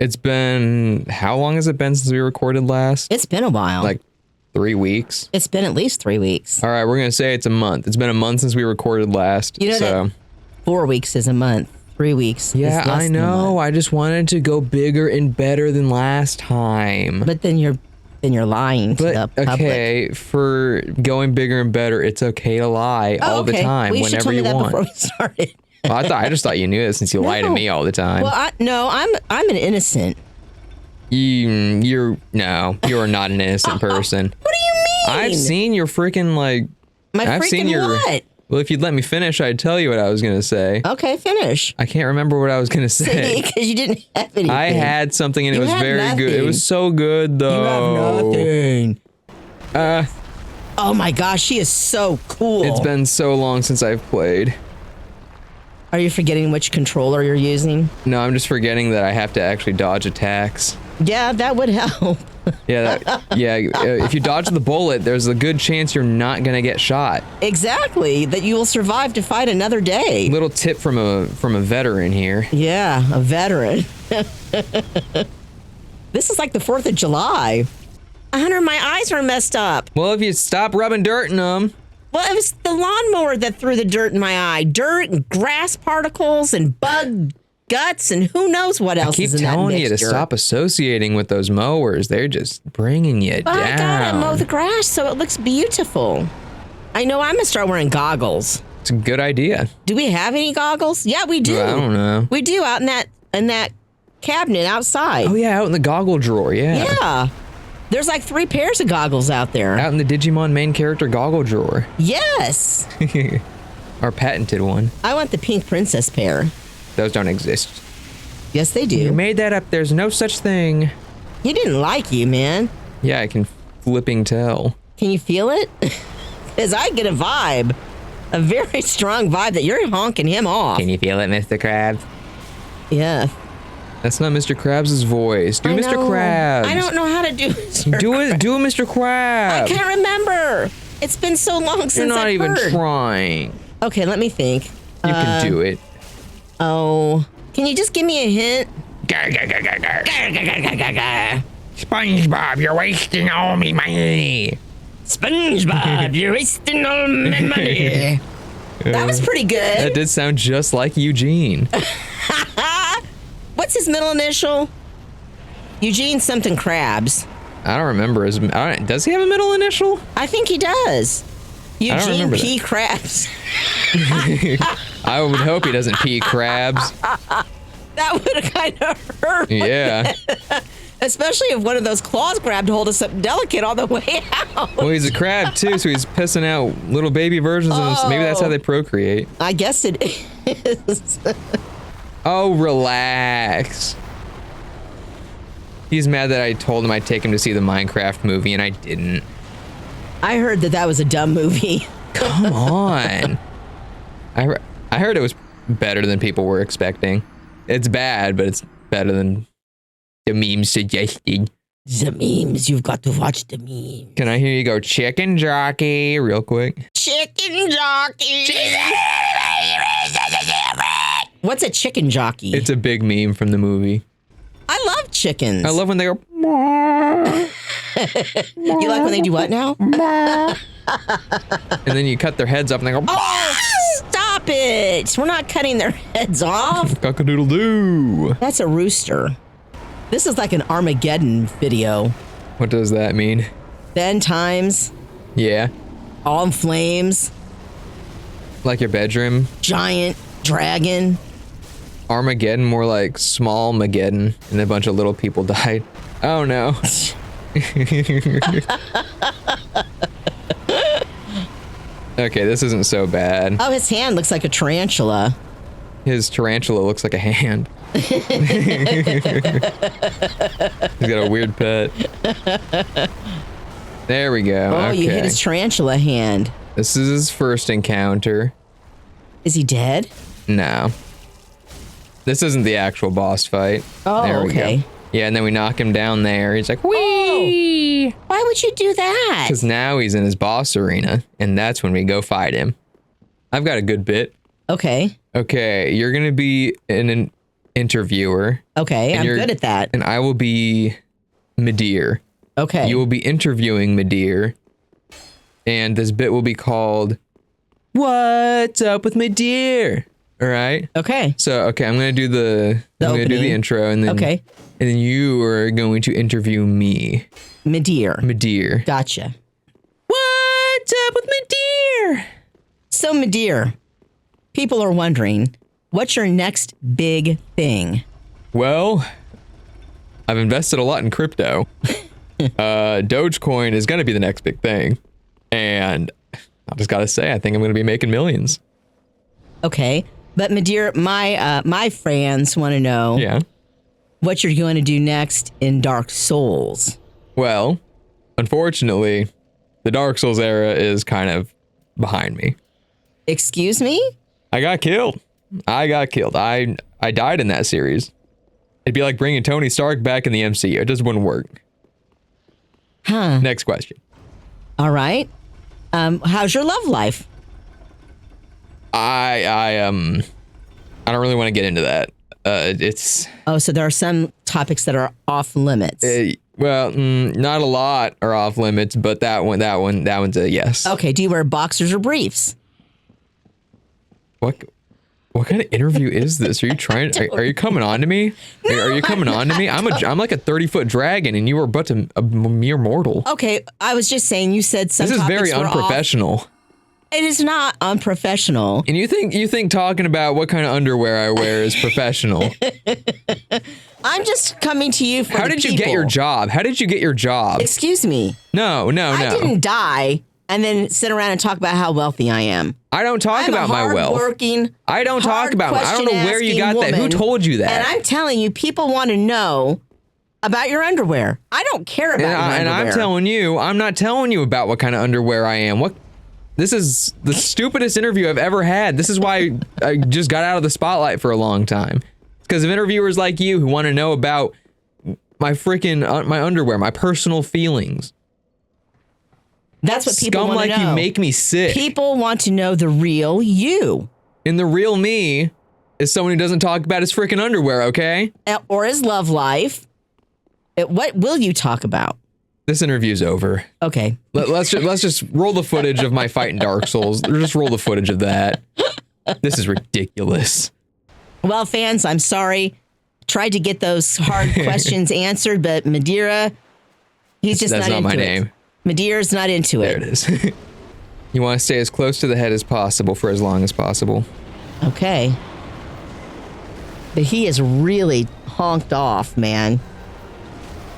It's been, how long has it been since we recorded last? It's been a while. Like 3 weeks? It's been at least 3 weeks. All right, we're going to say it's a month. It's been a month since we recorded last. You know that 4 weeks is a month. 3 weeks. Yeah, is less I than a know. month. I just wanted to go bigger and better than last time. But then you're lying to the public. Okay, for going bigger and better, it's okay to lie all the time, well, you whenever told me you that want. before we started. Well, I just thought you knew it since you lie to me all the time. Well, I'm an innocent. You're not an innocent person. What do you mean? I've seen your freaking I've seen what? Well, if you'd let me finish, I'd tell you what I was gonna say. Okay, finish. I can't remember what I was gonna say because you didn't have anything. I had something and it was very nothing. good. It was so good though. You have nothing. Uh, Oh my gosh, she is so cool. It's been so long since I've played. Are you forgetting which controller you're using? No, I'm just forgetting that I have to actually dodge attacks. Yeah, that would help. Yeah, if you dodge the bullet, there's a good chance you're not gonna get shot. Exactly, that you will survive to fight another day. Little tip from a veteran here. Yeah, a veteran. This is like the 4th of July. Hunter, my eyes are messed up. Well, if you stop rubbing dirt in them. Well, it was the lawnmower that threw the dirt in my eye. Dirt and grass particles and bug guts and who knows what else is in that mixture. I keep telling you to stop associating with those mowers. They're just bringing you down. I gotta mow the grass so it looks beautiful. I know I'm gonna start wearing goggles. It's a good idea. Do we have any goggles? Yeah, we do. I don't know. We do out in that cabinet outside. Oh yeah, out in the goggle drawer. Yeah. Yeah. There's like 3 pairs of goggles out there. Out in the Digimon main character goggle drawer. Yes. Our patented one. I want the pink princess pair. Those don't exist. Yes, they do. You made that up. There's no such thing. He didn't like you, man. Yeah, I can flipping tell. Can you feel it? Because I get a vibe. A very strong vibe that you're honking him off. Can you feel it, Mr. Krabs? Yeah. That's not Mr. Krabs' voice. Do Mr. Krabs. I don't know how to do Mr. Do it. Do a Mr. Krabs. I can't remember. It's been so long since You're not I've even heard. trying. Okay, let me think. You can do it. Oh, can you just give me a hint? SpongeBob, you're wasting all me money. SpongeBob, you're wasting all my money. That was pretty good. That did sound just like Eugene. What's his middle initial? Eugene something Krabs. I don't remember his. Does he have a middle initial? I think he does. Eugene remember P. Krabs. I would hope he doesn't pee crabs. That would have kind of hurt. Yeah. Especially if one of those claws grabbed hold of something delicate on the way out. Well, he's a crab too, so he's pissing out little baby versions of him. Maybe that's how they procreate. I guess it is. Oh, relax. He's mad that I told him I'd take him to see the Minecraft movie, and I didn't. I heard that was a dumb movie. Come on. I heard it was better than people were expecting. It's bad, but it's better than the memes suggested. The memes, you've got to watch the memes. Can I hear you go chicken jockey real quick? Chicken jockey. What's a chicken jockey? It's a big meme from the movie. I love chickens. I love when they go. You like when they do what now? And then you cut their heads up and they go. Oh, stop it! We're not cutting their heads off. Cock-a-doodle-doo. That's a rooster. This is like an Armageddon video. What does that mean? The end times, Yeah. all in flames, Like your bedroom. giant dragon. Armageddon, more like small Mageddon, and a bunch of little people died. Oh no. Okay, this isn't so bad. Oh, his hand looks like a tarantula. His tarantula looks like a hand. He's got a weird pet. There we go. Oh, okay. you hit his tarantula hand. This is his first encounter. Is he dead? No. This isn't the actual boss fight. Oh, there we okay. go. Yeah, and then we knock him down there. He's like, whee! Oh, why would you do that? Because now he's in his boss arena, and that's when we go fight him. I've got a good bit. Okay. Okay, you're gonna be in interviewer. Okay, I'm good at that. And I will be Madeir. Okay. You will be interviewing Madeir. And this bit will be called What's Up with Madeir? All right. Okay. So, I'm going to do the intro, and then you are going to interview me. Madeir. Gotcha. What's up with Madeir? So, Madeir, people are wondering, what's your next big thing? Well, I've invested a lot in crypto. Dogecoin is going to be the next big thing. And I just got to say, I think I'm going to be making millions. Okay. But Madeir, my fans want to know what you're going to do next in Dark Souls. Well, unfortunately, the Dark Souls era is kind of behind me. Excuse me? I got killed. I died in that series. It'd be like bringing Tony Stark back in the MCU. It just wouldn't work. Huh. Next question. All right. How's your love life? I don't really want to get into that. So there are some topics that are off limits. Not a lot are off limits, but that one's a yes. Okay. Do you wear boxers or briefs? What kind of interview is this? Are you trying? Are you coming on to me? No, are you coming on to me? I'm like a 30-foot dragon, and you were but a mere mortal. Okay, I was just saying. You said some. This is very unprofessional. Off. It is not unprofessional. And you think talking about what kind of underwear I wear is professional? I'm just coming to you for. How did you get your job? How did you get your job? Excuse me. No. I didn't die and then sit around and talk about how wealthy I am. I don't talk about my wealth. I don't talk about. I don't know where you got that. Who told you that? And I'm telling you, people want to know about your underwear. I don't care about your underwear. And I'm telling you, I'm not telling you about what kind of underwear I am. This is the stupidest interview I've ever had. This is why I just got out of the spotlight for a long time. It's because of interviewers like you who want to know about my freaking my underwear, my personal feelings. That's what people want to know. Scum like you make me sick. People want to know the real you. And the real me is someone who doesn't talk about his freaking underwear, okay? Or his love life. What will you talk about? This interview's over. Okay. Let's just roll the footage of my fight in Dark Souls. Just roll the footage of that. This is ridiculous. Well, fans, I'm sorry. Tried to get those hard questions answered, but Madeira, he's just not into it. That's not my name. Madeira's not into it. There it is. You want to stay as close to the head as possible for as long as possible. Okay. But he is really honked off, man.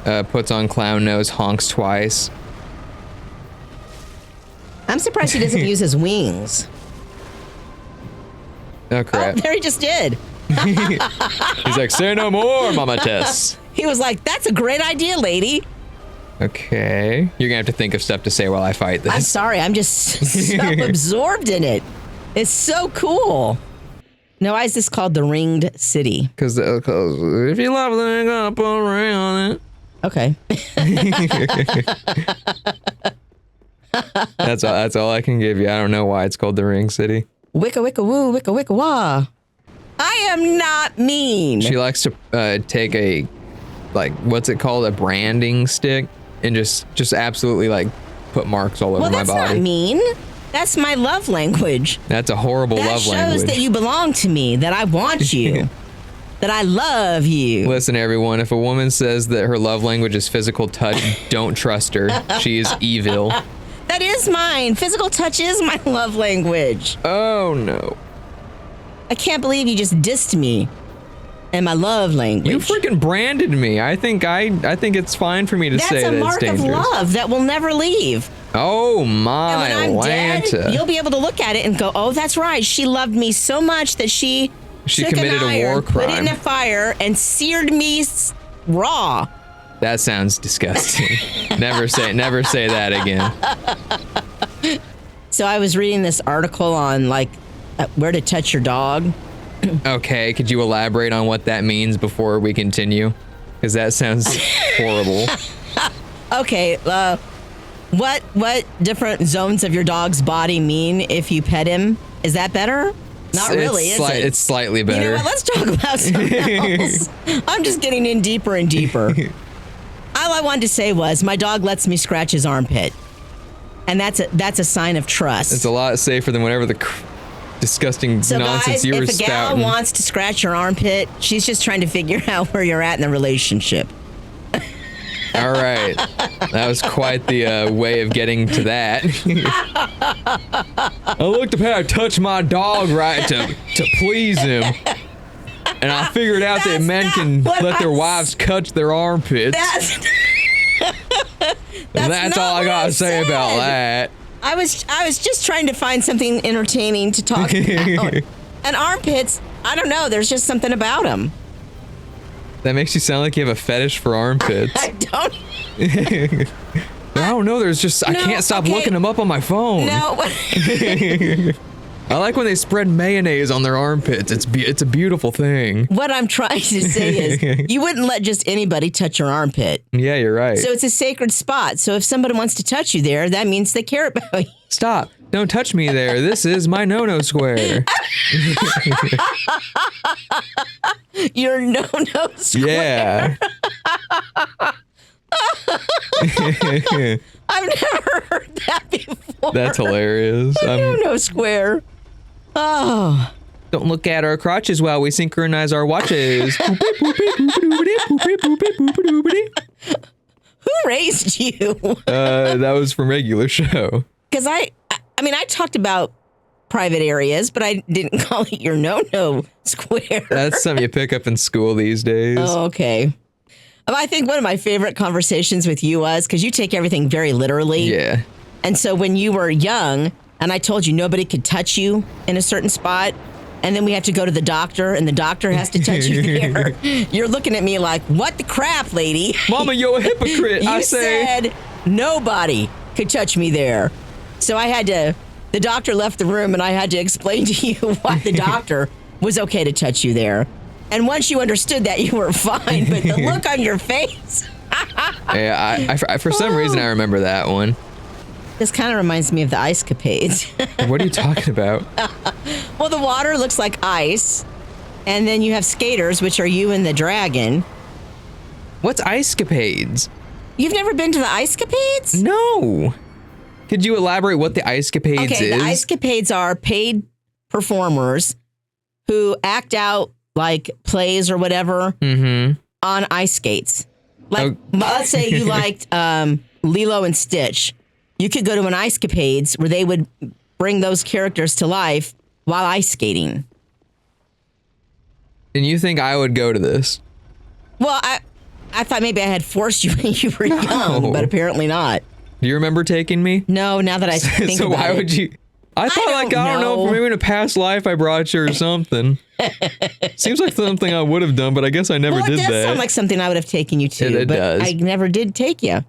Puts on clown nose, honks twice. I'm surprised he doesn't use his wings. Oh, crap. Oh, there he just did. He's like, say no more, Mama Tess. He was like, that's a great idea, lady. Okay. You're going to have to think of stuff to say while I fight this. I'm sorry. I'm just so absorbed in it. It's so cool. Now, why is this called the Ringed City? Because if you love it, I'm going to put a ring on it. Okay. That's all I can give you. I don't know why it's called the Ring City. Wicka wicka woo, wicka wicka wah. I am not mean. She likes to take a, what's it called? A branding stick and just absolutely put marks all over my body. That's not mean. That's my love language. That's a horrible love language. That shows that you belong to me, that I want you. That I love you. Listen, everyone, if a woman says that her love language is physical touch, don't trust her. She is evil. That is mine. Physical touch is my love language. Oh, no. I can't believe you just dissed me and my love language. You freaking branded me. I think it's fine for me to say that it's dangerous. That's a mark of love that will never leave. Oh, my And when I'm Lanta. dead, you'll be able to look at it and go, oh, that's right. She loved me so much that she took committed an iron, a war crime. put it in a fire, and seared me raw. That sounds disgusting. Never say that again. So I was reading this article on where to touch your dog. Okay, could you elaborate on what that means before we continue? Because that sounds horrible. Okay, what different zones of your dog's body mean if you pet him? Is that better? Not really, is it? It's slightly better. You know what? Let's talk about something else. I'm just getting in deeper and deeper. All I wanted to say was my dog lets me scratch his armpit. And that's a sign of trust. It's a lot safer than whatever the disgusting nonsense guys, you were if a gal spouting. wants to scratch your armpit, she's just trying to figure out where you're at in the relationship. All right. That was quite the way of getting to that. I looked up how to touch my dog right to please him. And I figured out that men can let their wives cut their armpits. That's all I gotta say about that. I was just trying to find something entertaining to talk about. And armpits, I don't know, there's just something about them. That makes you sound like you have a fetish for armpits. I don't. I don't know. There's just I can't stop looking them up on my phone. No. I like when they spread mayonnaise on their armpits. It's a beautiful thing. What I'm trying to say is, you wouldn't let just anybody touch your armpit. Yeah, you're right. So it's a sacred spot. So if somebody wants to touch you there, that means they care about you. Stop! Don't touch me there. This is my no-no square. Your no-no square. Yeah. I've never heard that before. That's hilarious. No square. Oh. Don't look at our crotches while we synchronize our watches. Who raised you? That was from regular show. Because I talked about private areas, but I didn't call it your no-no square. That's something you pick up in school these days. Oh, okay. I think one of my favorite conversations with you was, because you take everything very literally. Yeah. And so when you were young, and I told you nobody could touch you in a certain spot, and then we have to go to the doctor, and the doctor has to touch you there, you're looking at me like, what the crap, lady? Mama, you're a hypocrite, You I say. said nobody could touch me there. So the doctor left the room, and I had to explain to you why the doctor was okay to touch you there. And once you understood that, you were fine. But the look on your face. Yeah, I for some reason I remember that one. This kind of reminds me of the ice capades. What are you talking about? Well, the water looks like ice. And then you have skaters, which are you and the dragon. What's ice capades? You've never been to the ice capades? No. Could you elaborate what the ice capades is? The ice capades are paid performers who act out like plays or whatever on ice skates. Like, let's say you liked Lilo and Stitch. You could go to an ice capades where they would bring those characters to life while ice skating. And you think I would go to this? Well, I thought maybe I had forced you when you were young, but apparently not. Do you remember taking me? No, now that I think so about why it. would you? I thought I don't know, maybe in a past life I brought you or something. Seems like something I would have done, but I guess I never did It does that. sound like something I would have taken you to, It but does. I never did take you.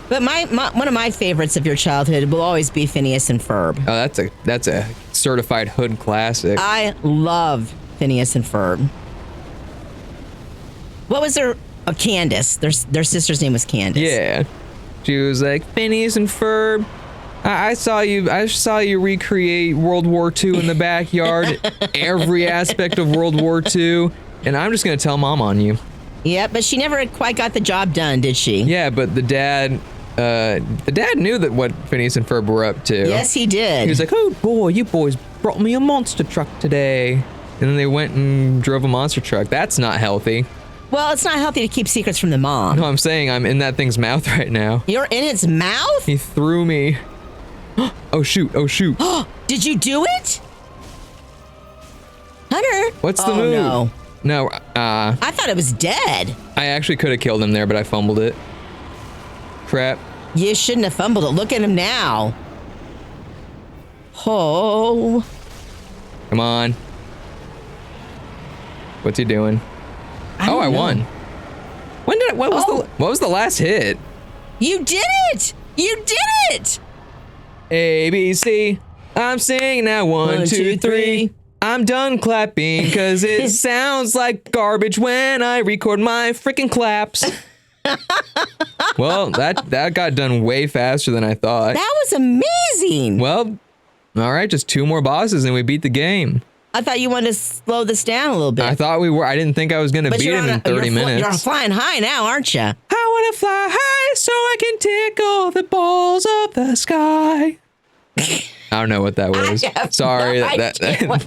But my one of my favorites of your childhood will always be Phineas and Ferb. Oh, that's a certified hood classic. I love Phineas and Ferb. What was their Candace? Their sister's name was Candace. Yeah, she was like Phineas and Ferb. I saw you recreate World War II in the backyard, every aspect of World War II, and I'm just gonna tell Mom on you. Yeah, but she never quite got the job done, did she? Yeah, but the dad knew that what Phineas and Ferb were up to. Yes, he did. He was like, "Oh boy, you boys brought me a monster truck today," and then they went and drove a monster truck. That's not healthy. Well, it's not healthy to keep secrets from the mom. No, I'm saying I'm in that thing's mouth right now. You're in its mouth? He threw me. Oh shoot! Oh shoot! Did you do it? Hunter? What's the move? No. No, I thought it was dead. I actually could have killed him there, but I fumbled it. Crap. You shouldn't have fumbled it. Look at him now. Oh. Come on. What's he doing? I won. What was the last hit? You did it! You did it! A, B, C. I'm singing now. 1, 2, 3. I'm done clapping because it sounds like garbage when I record my freaking claps. Well, that got done way faster than I thought. That was amazing. Well, all right, just 2 more bosses and we beat the game. I thought you wanted to slow this down a little bit. I thought we were. I didn't think I was going to beat him in 30 minutes. You're flying high now, aren't you? I want to fly high so I can tickle the balls of the sky. I don't know what that was. Sorry. What that was.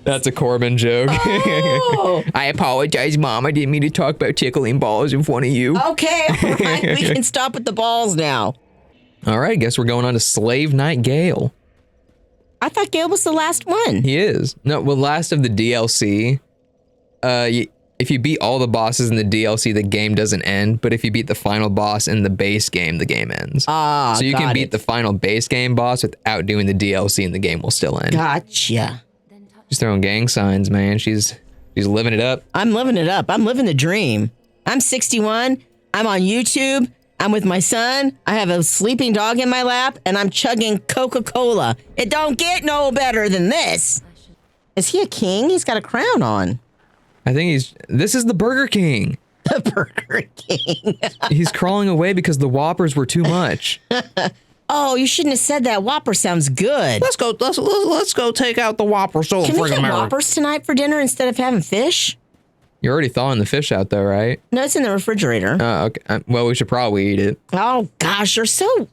That's a Corbin joke. Oh. I apologize, Mom. I didn't mean to talk about tickling balls in front of you. Okay, all right. We can stop at the balls now. All right, guess we're going on to Slave Knight Gale. I thought Gale was the last one. He is. No, well, last of the DLC. If you beat all the bosses in the DLC, the game doesn't end. But if you beat the final boss in the base game, the game ends. Ah, so you can beat the final base game boss without doing the DLC, and the game will still end. Gotcha. She's throwing gang signs, man. She's living it up. I'm living it up. I'm living the dream. I'm 61. I'm on YouTube. I'm with my son. I have a sleeping dog in my lap, and I'm chugging Coca-Cola. It don't get no better than this. Is he a king? He's got a crown on. I think this is the Burger King. The Burger King. He's crawling away because the Whoppers were too much. Oh, you shouldn't have said that. Whopper sounds good. Let's go take out the Whopper. So Can we get Whoppers tonight for dinner instead of having fish? You're already thawing the fish out though, right? No, it's in the refrigerator. Oh, okay. Well, we should probably eat it. Oh, gosh, you're so...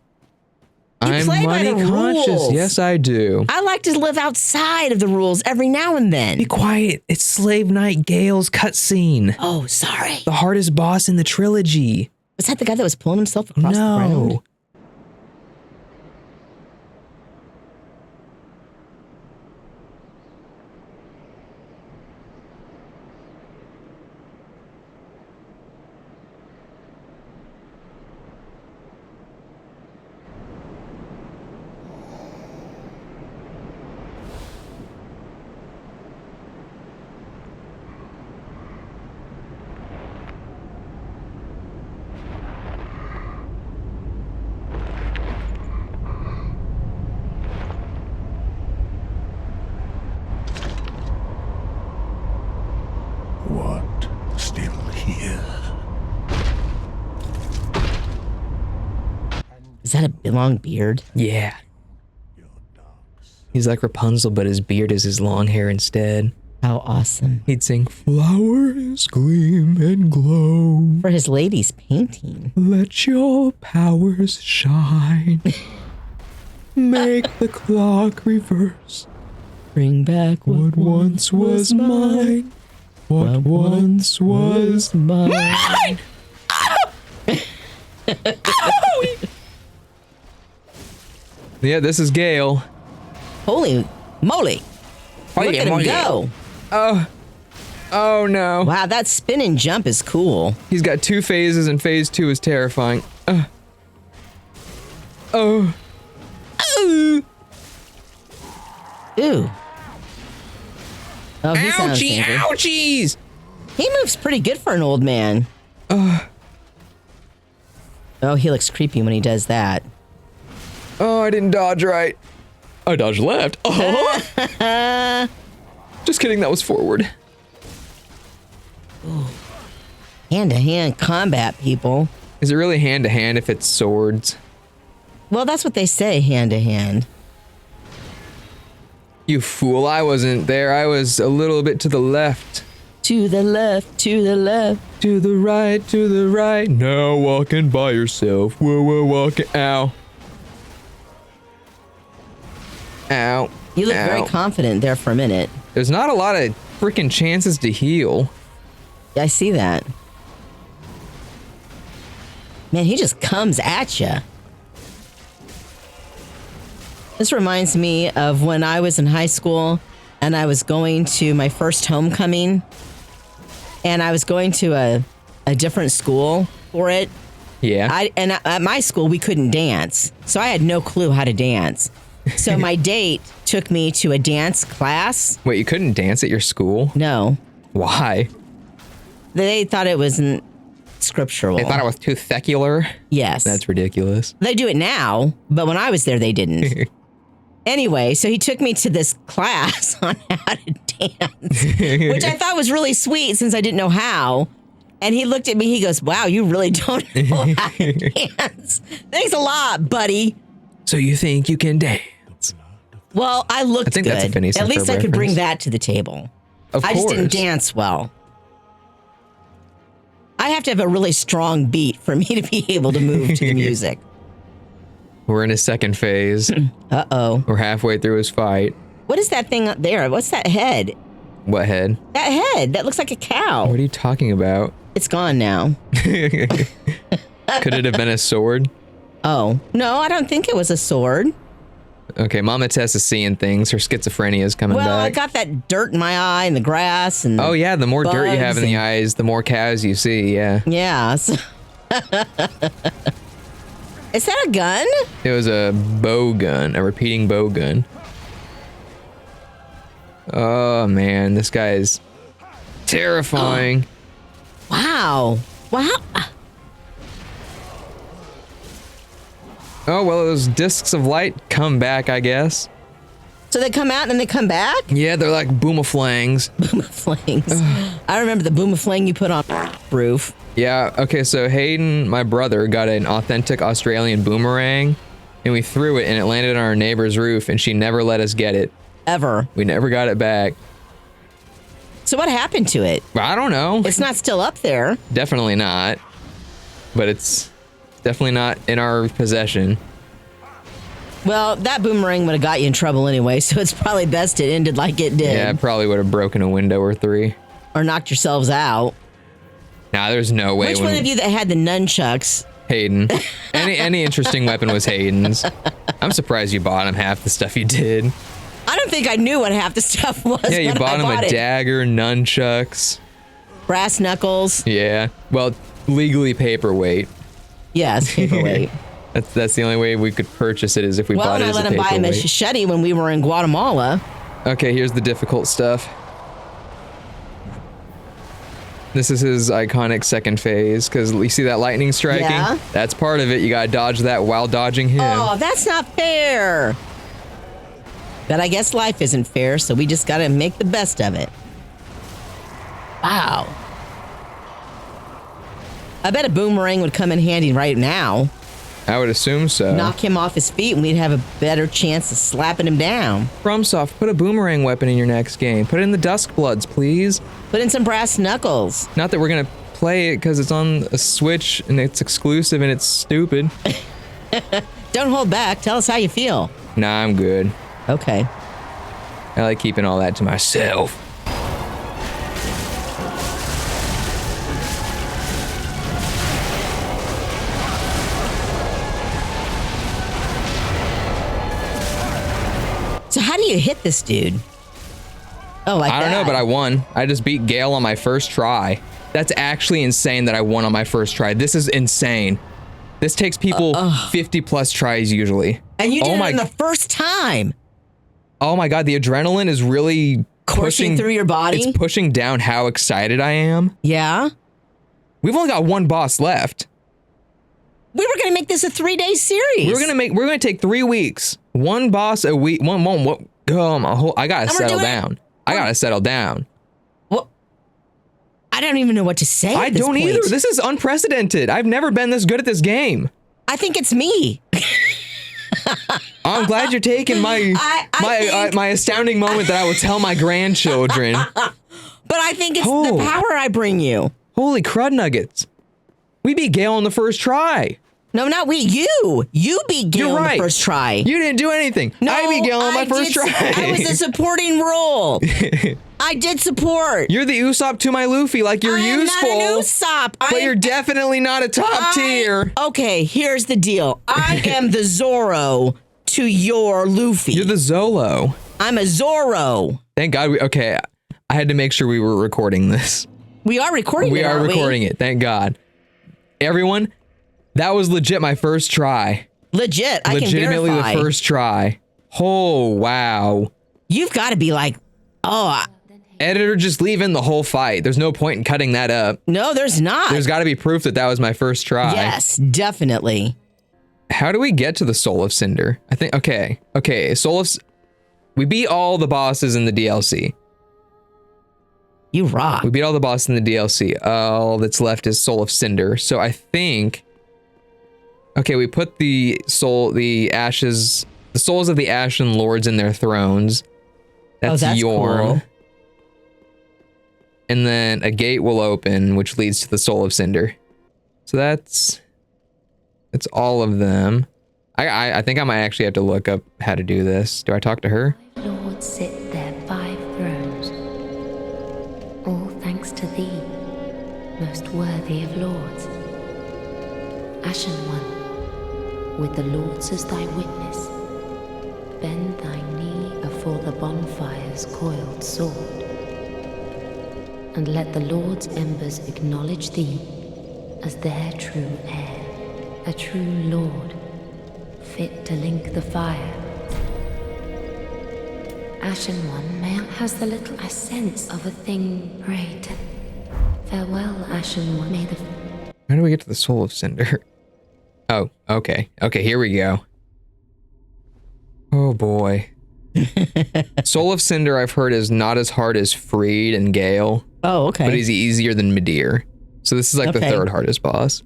I'm play by money the conscious. rules. Yes, I do. I like to live outside of the rules every now and then. Be quiet. It's Slave Knight Gale's cutscene. Oh, sorry. The hardest boss in the trilogy. Was that the guy that was pulling himself across the ground? No. Is that a long beard? Yeah. He's like Rapunzel, but his beard is his long hair instead. How awesome. He'd sing, "Flowers gleam and glow. For his lady's painting. Let your powers shine. Make the clock reverse. Bring back What once was mine. What once was mine. Yeah, this is Gale. Holy moly. Look at him go. Oh no. Wow, that spin and jump is cool. He's got 2 phases, and phase 2 is terrifying. Oh. Ooh. Ooh. Oh, he sounds Ouchie, angry. ouchies! He moves pretty good for an old man. Oh, he looks creepy when he does that. Oh, I didn't dodge right. I dodged left. Oh. Just kidding, that was forward. Hand-to-hand combat, people. Is it really hand-to-hand if it's swords? Well, that's what they say, hand-to-hand. You fool, I wasn't there. I was a little bit to the left. To the left, to the left. To the right, to the right. Now walking by yourself. Whoa, walking. Ow. Ow. You look very confident there for a minute. There's not a lot of freaking chances to heal. I see that. Man, he just comes at you. This reminds me of when I was in high school and I was going to my first homecoming, and I was going to a different school for it. Yeah. And at my school, we couldn't dance, so I had no clue how to dance. So my date took me to a dance class. Wait, you couldn't dance at your school? No. Why? They thought it wasn't scriptural. They thought it was too secular? Yes. That's ridiculous. They do it now, but when I was there, they didn't. Anyway, so he took me to this class on how to dance, which I thought was really sweet since I didn't know how. And he looked at me, he goes, "Wow, you really don't know how to dance. Thanks a lot, buddy." So you think you can dance? Well, I looked I think good. that's a Phineas At and least Ferb I could bring reference. that to the table. Of I course. just didn't dance well. I have to have a really strong beat for me to be able to move to the music. We're in his second phase. Uh-oh. We're halfway through his fight. What is that thing up there? What's that head? What head? That head. That looks like a cow. What are you talking about? It's gone now. Could it have been a sword? Oh. No, I don't think it was a sword. Okay, Mama Tess is seeing things. Her schizophrenia is coming Well, I back. got that dirt in my eye and the grass and Oh yeah, the more dirt you have in the bugs eyes, the more cows you see, yeah. yeah. So is that a gun? It was a bow gun, a repeating bow gun. Oh man, this guy is terrifying. Wow. Wow. Oh, well, those discs of light come back, I guess. So they come out and then they come back? Yeah, they're like boomaflangs. Boomaflangs. I remember the boomaflang you put on roof. Yeah, okay, so Hayden, my brother, got an authentic Australian boomerang, and we threw it, and it landed on our neighbor's roof, and she never let us get it. Ever. We never got it back. So what happened to it? I don't know. It's not still up there. Definitely not. But it's definitely not in our possession. Well, that boomerang would have got you in trouble anyway, so it's probably best it ended like it did. Yeah, it probably would have broken a window or three. Or knocked yourselves out. Nah, there's no way. Which one of you that had the nunchucks? Hayden. Any interesting weapon was Hayden's. I'm surprised you bought him half the stuff you did. I don't think I knew what half the stuff was. Yeah, you when bought I him bought a it. dagger, nunchucks. Brass knuckles. Yeah. Well, legally paperweight. Yes, paperweight. That's the only way we could purchase it is if we Well, bought and it I as let a him buy him a paperweight. machete when we were in Guatemala. Okay, here's the difficult stuff. This is his iconic second phase, because you see that lightning striking? Yeah. That's part of it. You gotta dodge that while dodging him. Oh, that's not fair. But I guess life isn't fair, so we just gotta make the best of it. Wow. I bet a boomerang would come in handy right now. I would assume so. Knock him off his feet and we'd have a better chance of slapping him down. FromSoft, put a boomerang weapon in your next game. Put it in the Duskbloods, please. Put in some brass knuckles. Not that we're gonna play it because it's on a Switch and it's exclusive and it's stupid. Don't hold back. Tell us how you feel. Nah, I'm good. Okay. I like keeping all that to myself. So how do you hit this dude? Oh, like I don't know, that. but I won. I just beat Gale on my first try. That's actually insane that I won on my first try. This is insane. This takes people 50 plus tries usually. And you did Oh it on the first time. Oh my god, the adrenaline is really Coursing through your body? It's pushing down how excited I am. Yeah. We've only got one boss left. We were going to make this a 3-day series. We're gonna take 3 weeks. One boss a week. One. I gotta And we're settle doing it- down. I gotta settle down. Well, I don't even know what to say. I at this don't point. either. This is unprecedented. I've never been this good at this game. I think it's me. I'm glad you're taking my my astounding moment that I will tell my grandchildren. But I think it's Oh. the power I bring you. Holy crud nuggets. We beat Gale on the first try. No, not we. You. You beat Gil You're on right. the first try. You didn't do anything. No, I beat Gale on my I first did- try. I was a supporting role. I did support. You're the Usopp to my Luffy, like you're I am useful. not an Usopp. But you're definitely not a top tier. Okay, here's the deal. I am the Zoro to your Luffy. You're the Zolo. I'm a Zoro. Thank God okay. I had to make sure we were recording this. We are recording We it, are aren't recording it, thank God. Everyone, that was legit my first try. Legit. I can Legitimately verify. the first try. Oh, wow. You've got to be like, oh, Editor, just leave in the whole fight. There's no point in cutting that up. no, there's not. There's got to be proof that that was my first try. Yes, definitely. How do we get to the Soul of Cinder? I think, okay, we beat all the bosses in the DLC. You rock. We beat all the bosses in the DLC. All that's left is Soul of Cinder. So I think, okay, we put the ashes the souls of the Ashen Lords in their thrones. That's Yorn. Cool. And then a gate will open, which leads to the Soul of Cinder. So that's all of them. I think I might actually have to look up how to do this. Do I talk to her? Lords sit their 5 thrones, all thanks to thee, most worthy of lords. Ashen One, with the lords as thy witness, bend thy knee afore the bonfire's coiled sword, and let the lords' embers acknowledge thee as their true heir, a true lord, fit to link the fire. Ashen One, may I has the little a sense of a thing great. Farewell, Ashen One, may the... How do we get to the Soul of Cinder? Oh, okay. Okay, here we go. Oh boy. Soul of Cinder, I've heard, is not as hard as Freed and Gale. Oh, okay. But he's easier than Midir. So this is like the 3rd hardest boss.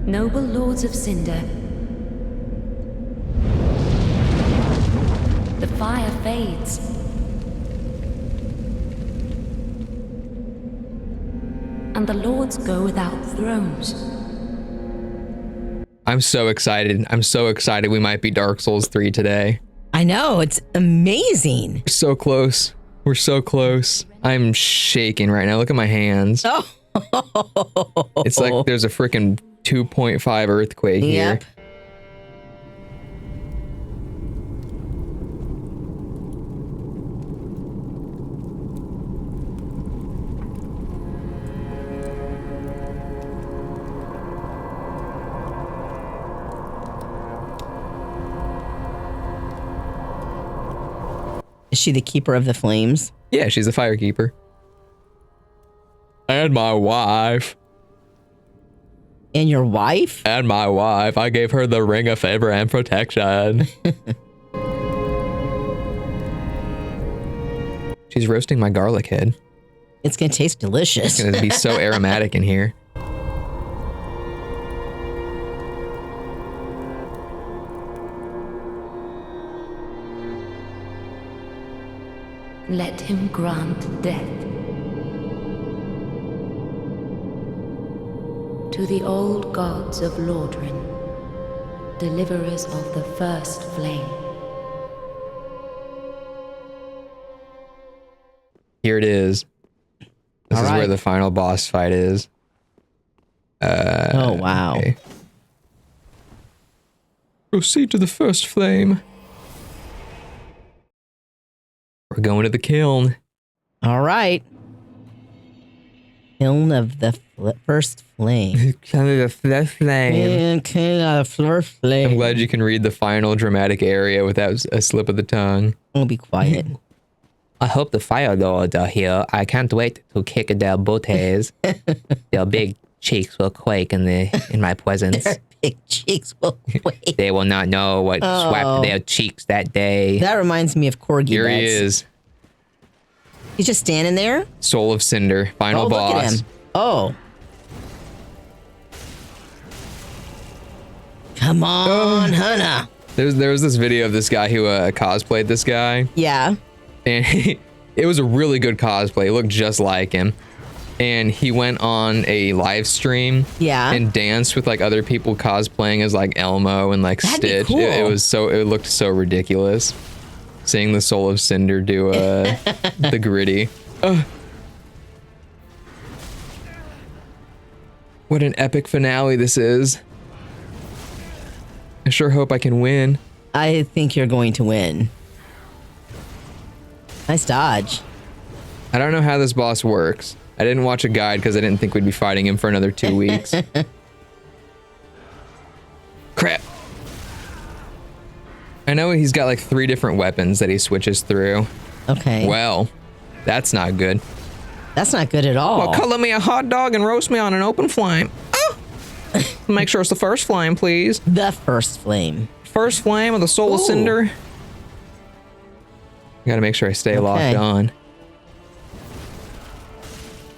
Noble lords of Cinder, the fire fades. And the lords go without thrones. I'm so excited. I'm so excited we might be Dark Souls 3 today. I know, it's amazing. We're so close. We're so close. I'm shaking right now. Look at my hands. Oh. It's like there's a freaking 2.5 earthquake here. Is she the keeper of the flames? Yeah, she's the firekeeper. And my wife. And your wife? And my wife. I gave her the ring of favor and protection. She's roasting my garlic head. It's going to taste delicious. It's going to be so aromatic in here. Let him grant death to the old gods of Lordran, deliverers of the first flame. Here it is. This is where the final boss fight is. Oh, wow. Okay. Proceed to the first flame. We're going to the kiln. All right. Kiln of the first flame. Kiln of the first flame. Kiln of the first flame. I'm glad you can read the final dramatic area without a slip of the tongue. I'll be quiet. I hope the Fire Lords are here. I can't wait to kick their booties. Their big cheeks will quake in my presence. Their big cheeks will quake. They will not know what swept their cheeks that day. That reminds me of Corgi. Here he Beds. is. He's just standing there? Soul of Cinder, final boss. Look at him. Oh. Come on, Hannah. There was this video of this guy who cosplayed this guy. Yeah. And it was a really good cosplay. It looked just like him. And he went on a live stream and danced with like other people cosplaying as like Elmo and like That'd be Stitch. cool. It looked so ridiculous. Seeing the Soul of Cinder do the gritty. What an epic finale this is. I sure hope I can win. I think you're going to win. Nice dodge. I don't know how this boss works. I didn't watch a guide because I didn't think we'd be fighting him for another 2 weeks. Crap. I know he's got like 3 different weapons that he switches through. Okay. Well, that's not good. That's not good at all. Well, color me a hot dog and roast me on an open flame. Oh! Make sure it's the first flame, please. The first flame. First flame of the Soul of Cinder. I gotta make sure I stay locked on.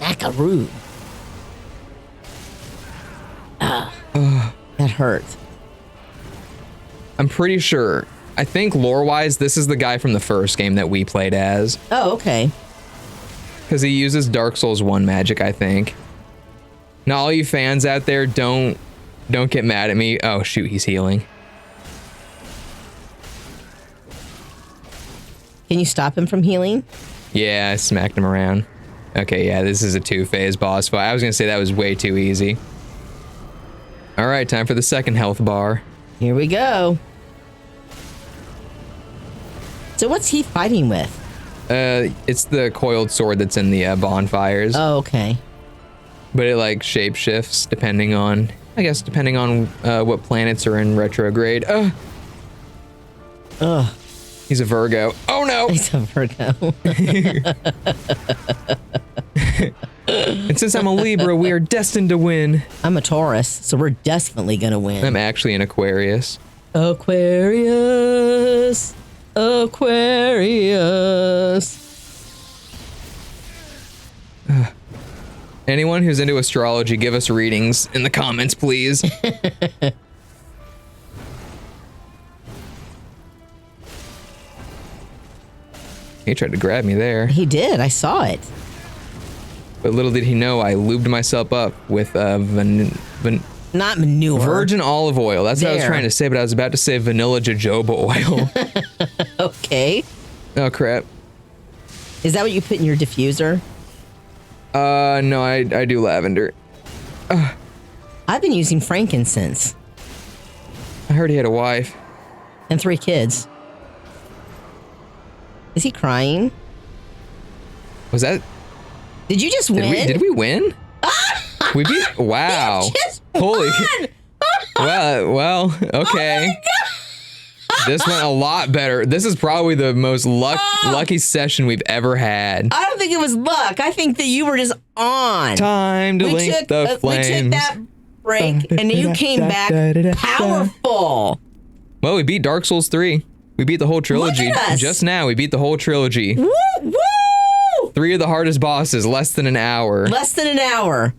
Macaroo. That hurts. I'm pretty sure. I think lore-wise, this is the guy from the first game that we played as. Oh, okay. Because he uses Dark Souls 1 magic, I think. Now, all you fans out there, don't get mad at me. Oh, shoot, he's healing. Can you stop him from healing? Yeah, I smacked him around. Okay, yeah, this is a 2-phase boss fight. I was going to say that was way too easy. All right, time for the second health bar. Here we go. So what's he fighting with? It's the coiled sword that's in the bonfires. Oh, okay. But it like shapeshifts depending on, I guess, depending on what planets are in retrograde. Ugh. He's a Virgo. Oh no! He's a Virgo. And since I'm a Libra, we are destined to win. I'm a Taurus, so we're definitely gonna win. I'm actually an Aquarius. Aquarius. Aquarius. Anyone who's into astrology, give us readings in the comments, please. He tried to grab me there. He did. I saw it. But little did he know I lubed myself up with Not manure. virgin olive oil. That's what I was There. trying to say, but I was about to say vanilla jojoba oil. Okay. Oh, crap. Is that what you put in your diffuser? No, I do lavender. I've been using frankincense I heard he had a wife. and 3 kids. Is he crying? Was that... Did you just win? Did we win? We beat... Wow. Just Holy... won! Well, okay. This went a lot better. This is probably the most lucky session we've ever had. I don't think it was luck. I think that you were just on. Time to link the flames. We took that break, and you came back powerful. Well, we beat Dark Souls 3. We beat the whole trilogy. Look at us. Just now, we beat the whole trilogy. Woo, woo! 3 of the hardest bosses, less than an hour. Less than an hour.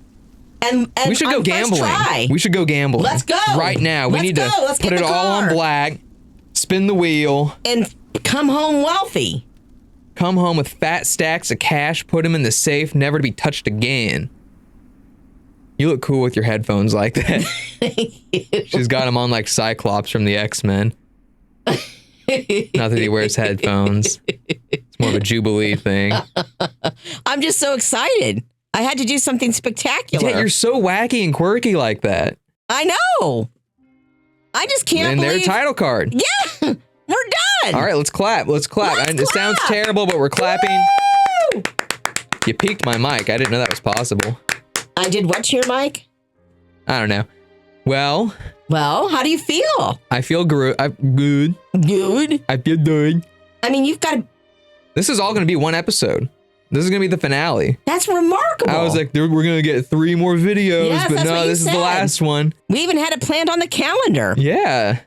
And We should go on first gambling. try. We should go gambling. Let's go. Right now. We Let's need go. to Let's put get it the all on car. black, spin the wheel, And come home wealthy. come home with fat stacks of cash, put them in the safe, never to be touched again. You look cool with your headphones like that. She's got them on like Cyclops from the X-Men. Not that he wears headphones. It's more of a Jubilee thing. I'm just so excited. I had to do something spectacular. Yeah, you're so wacky and quirky like that. I know. I just can't And their believe. title card. Yeah, we're done. All right, let's clap. Let's clap. Let's It sounds clap. terrible, but we're clapping. Woo! You peaked my mic. I didn't know that was possible. I did what to your mic? I don't know. Well, Well, how do you feel? I feel good. I'm good. Good. I feel good. I mean, you've got to. This is all going to be one episode. This is going to be the finale. That's remarkable. I was like, dude, we're going to get 3 more videos, Yes, but that's no, what you this is the said. last one. We even had it planned on the calendar. Yeah.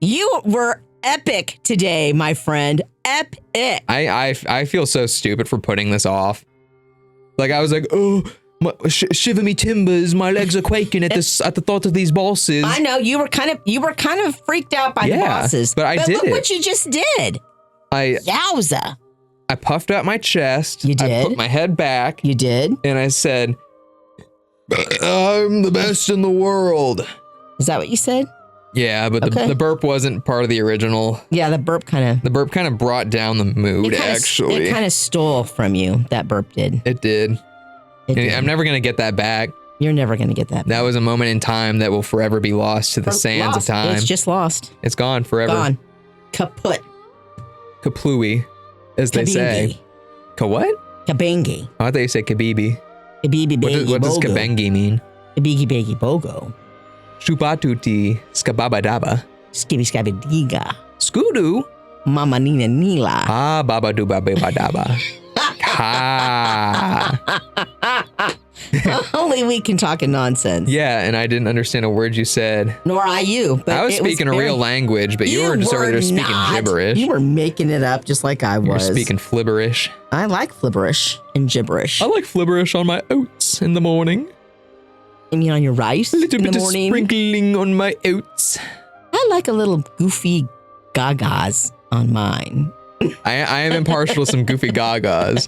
You were epic today, my friend. Epic. I feel so stupid for putting this off. Like, I was like, oh, shiver me timbers, my legs are quaking at the thought of these bosses. I know you were kind of freaked out by the Yeah, bosses, but I did look it. what you just did. Yowza! I puffed out my chest. You did? I put my head back. You did. And I said, I'm the best in the world. Is that what you said? Yeah, but Okay. the burp wasn't part of the original. Yeah, the burp kind of. The burp kind of brought down the mood, actually. It kind of stole from you. That burp did. It did. It did. I'm never going to get that back. You're never gonna get that. That was a moment in time that will forever be lost to the sands Lost. of time. It's just lost. It's gone forever. Gone. Kaput. Kaplooey, as they say. Ka what? Kabangi. Oh, I thought you said kabibi. Kabibi baby What does bogo. kabengi mean? Kabigi baby bogo. Shupatuti skababadaba. Skibby scabby diga. Skudu. Mama nina nila. Ah, babadubababadaba. Ha. Only we can talk in nonsense. Yeah, and I didn't understand a word you said. Nor I you. But I was it speaking a very- real language, but you were just over there speaking not. gibberish. You were making it up just like I You were was. speaking flibberish. I like flibberish and gibberish. I like flibberish on my oats in the morning. You mean on your rice A little in bit the of morning? sprinkling on my oats. I I like a little goofy gagas on mine. I am impartial to some goofy gagas.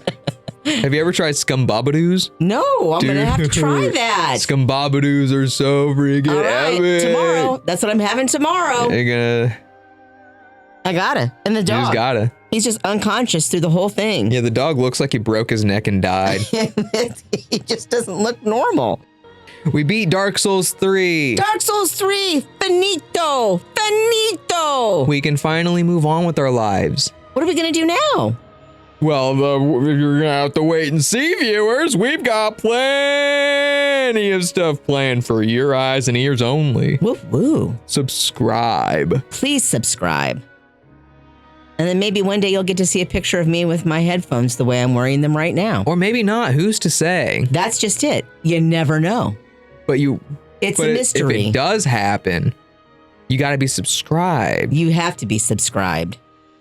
Have you ever tried scumbabadoos? No, I'm going to have to try that. Scumbabadoos are so freaking All right, epic. tomorrow. That's what I'm having tomorrow. You're gonna... I gotta. And the You dog. just gotta. He's just unconscious through the whole thing. Yeah, the dog looks like he broke his neck and died. He just doesn't look normal. We beat Dark Souls 3. Dark Souls 3, finito, finito. We can finally move on with our lives. What are we going to do now? Well, you're gonna have to wait and see, viewers. We've got plenty of stuff planned for your eyes and ears only. Woo woo. Subscribe. Please subscribe. And then maybe one day you'll get to see a picture of me with my headphones the way I'm wearing them right now. Or maybe not. Who's to say? That's just it. You never know. But It's a mystery. If it does happen, you got to be subscribed. You have to be subscribed.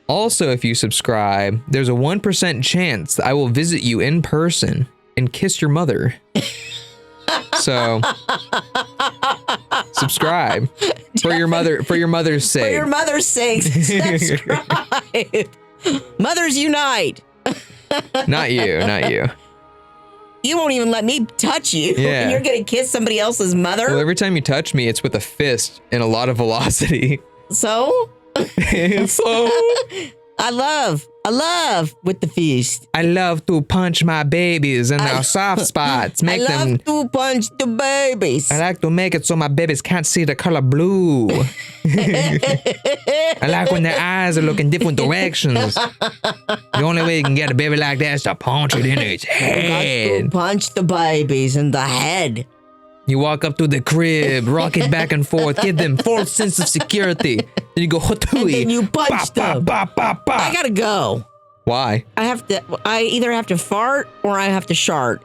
Also, if you subscribe, there's a 1% chance that I will visit you in person and kiss your mother. So, subscribe for your mother's sake. For your mother's sake, subscribe. Mothers unite. Not you. You won't even let me touch you. Yeah. And you're going to kiss somebody else's mother? Well, every time you touch me, it's with a fist and a lot of velocity. So? So, I love with the feast. I love to punch my babies in their soft spots. I love to punch the babies. I like to make it so my babies can't see the color blue. I like when their eyes are looking different directions. The only way you can get a baby like that is to punch it in its Got to head. punch the babies in the head. You walk up to the crib, rock it back and forth, give them full sense of security. Then you go, hotui. And then you punch them. I gotta go. Why? I either have to fart or I have to shart.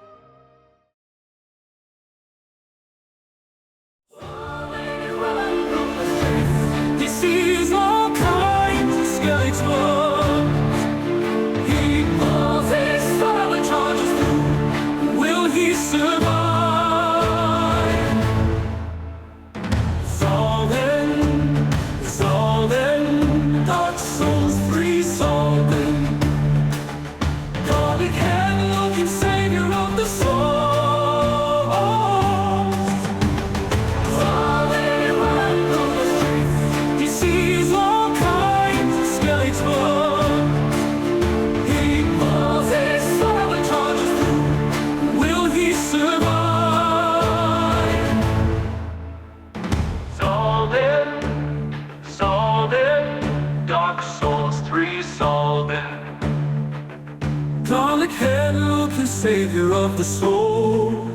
This is all kinds of skeleton. He pulls his silent charges through. Will he survive? Solving, Dark Souls 3 solving. God, it can look and savior of the soul. He sees all kinds of skeletons. He pulls his silent charges through. Will he survive? Solving, Dark Souls 3 solving. Garlic head, look the savior of the soul.